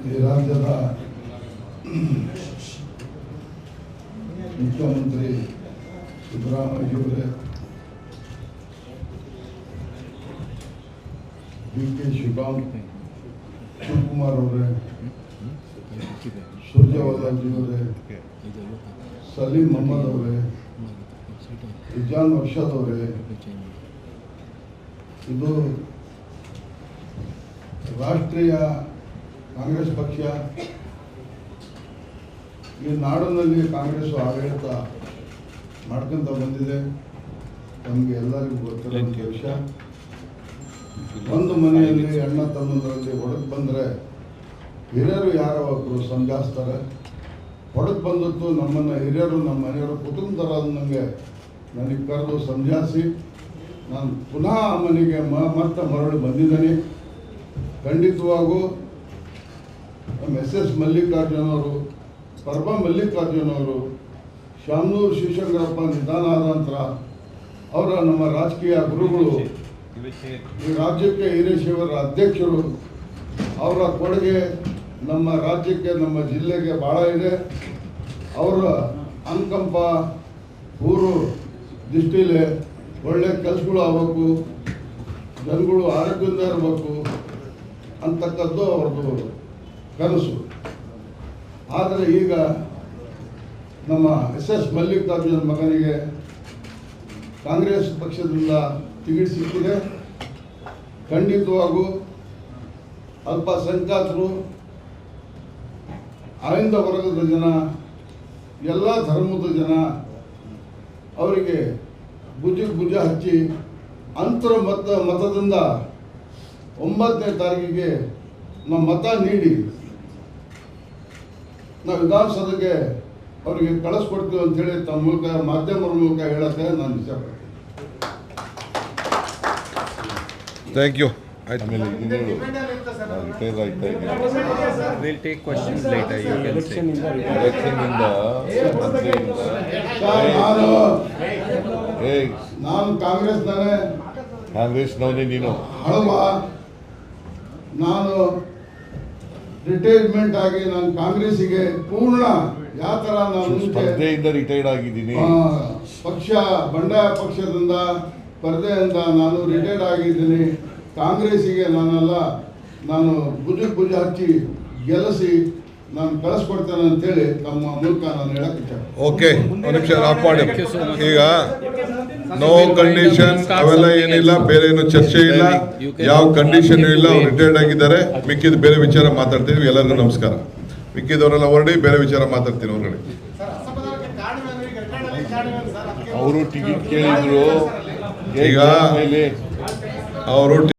ಈ ರಾಜ್ಯದ ಮುಖ್ಯಮಂತ್ರಿ ಸಿದ್ದರಾಮಯ್ಯವರೇ, ಡಿ.ಕೆ. ಶಿವಕುಮಾರ್ ಅವರೇ, ಸುರ್ಜೇವಾಲಾಜಿಯವರೇ, ಸಲೀಂ ಅಹಮದ್ ಅವರೇ, ಇಜಾನ್ ವರ್ಷದ್ ಅವರೇ, ಇದು ರಾಷ್ಟ್ರೀಯ ಕಾಂಗ್ರೆಸ್ ಪಕ್ಷ ಈ ನಾಡಿನಲ್ಲಿ ಕಾಂಗ್ರೆಸ್ ಆಡಳಿತ ಮಾಡ್ಕೊಂತ ಬಂದಿದೆ. ನಮಗೆ ಎಲ್ಲರಿಗೂ ಗೊತ್ತಿರೋ ವಿಷಯ. ಒಂದು ಮನೆಯಲ್ಲಿ ಅಣ್ಣ ತಮ್ಮಂದರಲ್ಲಿ ಹೊಡೆದು ಬಂದರೆ ಹಿರಿಯರು ಯಾರೋ ಒಬ್ಬರು ಸಮಜಾಯಿಸ್ತಾರೆ. ಹೊಡೆದು ಬಂದದ್ದು ನಮ್ಮನ್ನು ಹಿರಿಯರು ನಮ್ಮ ಮನೆಯವರು ಕುಟುಂಬದರ ನನಗೆ ಕರೆದು ಸಮಜಾಯಿಸಿ ನಾನು ಪುನಃ ಆ ಮನೆಗೆ ಮತ್ತೆ ಮರಳಿ ಬಂದಿದ್ದೇನೆ. ಖಂಡಿತವಾಗೂ ನಮ್ಮ ಎಸ್ ಮಲ್ಲಿಕಾರ್ಜುನ್ ಅವರು, ಪರ್ವ ಮಲ್ಲಿಕಾರ್ಜುನ್ ಅವರು, ಶಾಮನೂರು ಶಿವಶಂಕರಪ್ಪ ನಿಧನ ಆದ ನಂತರ ಅವರ ನಮ್ಮ ರಾಜಕೀಯ ಗುರುಗಳು, ಈ ರಾಜ್ಯಕ್ಕೆ ಹಿರೇಶಿವರ ಅಧ್ಯಕ್ಷರು, ಅವರ ಕೊಡುಗೆ ನಮ್ಮ ರಾಜ್ಯಕ್ಕೆ ನಮ್ಮ ಜಿಲ್ಲೆಗೆ ಭಾಳ ಇದೆ. ಅವರ ಅನುಕಂಪ ಊರು ದೃಷ್ಟಿಲಿ ಒಳ್ಳೆ ಕೆಲಸಗಳು ಆಗಬೇಕು, ಜನಗಳು ಆರೋಗ್ಯದಿಂದ ಇರಬೇಕು ಅಂತಕ್ಕದ್ದು ಅವ್ರದ್ದು ಕನಸು. ಆದರೆ ಈಗ ನಮ್ಮ ಎಸ್ ಮಲ್ಲಿಕಾರ್ಜುನ್ ಮಗನಿಗೆ ಕಾಂಗ್ರೆಸ್ ಪಕ್ಷದಿಂದ ಟಿಕೆಟ್ ಸಿಕ್ಕಿದೆ. ಖಂಡಿತವಾಗೂ ಅಲ್ಪಸಂಖ್ಯಾತರು, ಆಯ್ದ ವರ್ಗದ ಜನ, ಎಲ್ಲ ಧರ್ಮದ ಜನ ಅವರಿಗೆ ಭುಜ ಹಚ್ಚಿ ಅಂತರ ಮತದಿಂದ 9ನೇ ತಾರೀಕಿಗೆ ನಾವು ಮತ ನೀಡಿ ನಾವು ವಿಧಾನಸಭೆಗೆ ಅವರಿಗೆ ಕಳಿಸ್ಕೊಡ್ತೀವಿ ಅಂತೇಳಿ ತಮ್ಮ ಮೂಲಕ ಮಾಧ್ಯಮದ ಮೂಲಕ ಹೇಳಕ್ಕೆ ನಾನು ಇಷ್ಟಪಡ್ತೀನಿ. Thank you. ನಾನು ಕಾಂಗ್ರೆಸ್ನವನೇ ನೀನು ಹಳವ. ನಾನು ರಿಟೈರ್ಮೆಂಟ್ ಆಗಿ ನಾನು ಕಾಂಗ್ರೆಸ್ಸಿಗೆ ಪೂರ್ಣ ಯಾವ ಥರ ನಾನು ಸ್ಪರ್ಧೆಯಿಂದ ರಿಟೈರ್ಡ್ ಆಗಿದ್ದೀನಿ. ಪಕ್ಷ ಬಂಡಾಯ ಪಕ್ಷದಿಂದ ಸ್ಪರ್ಧೆಯಿಂದ ನಾನು ರಿಟೈರ್ಡ್ ಆಗಿದ್ದೀನಿ. ಕಾಂಗ್ರೆಸ್ಸಿಗೆ ನಾನು ಭುಜ ಹಚ್ಚಿ ಗೆಲ್ಲಿಸಿ ನಾನು ಕಳಿಸ್ಕೊಡ್ತೇನೆ ಅಂತೇಳಿ ತಮ್ಮ ಮೂಲಕ ನಾನು ಹೇಳಕ್ಕೆ ಇಚ್ಛೆ. ಓಕೆ, ಒಂದು ನಿಮಿಷ ಆಫ್ ಮಾಡಿ. ಈಗ ನೋ ಕಂಡೀಷನ್ ಅವೆಲ್ಲ ಏನಿಲ್ಲ, ಬೇರೆ ಏನು ಚರ್ಚೆ ಇಲ್ಲ, ಯಾವ ಕಂಡೀಷನ್ ಇಲ್ಲ. ಅವ್ರು ರಿಟೈರ್ಡ್ ಆಗಿದ್ದಾರೆ. ಮಿಕ್ಕಿದ ಬೇರೆ ವಿಚಾರ ಮಾತಾಡ್ತೀವಿ. ಎಲ್ಲರಿಗೂ ನಮಸ್ಕಾರ. ಮಿಕ್ಕಿದವರೆಲ್ಲ ಹೊರಡಿ, ಬೇರೆ ವಿಚಾರ ಮಾತಾಡ್ತೀನಿ ಹೊರಗಡೆ. ಅವರು ಟಿಕೆಟ್ ಕೇಳಿದ್ರು. ಈಗ ಅವರು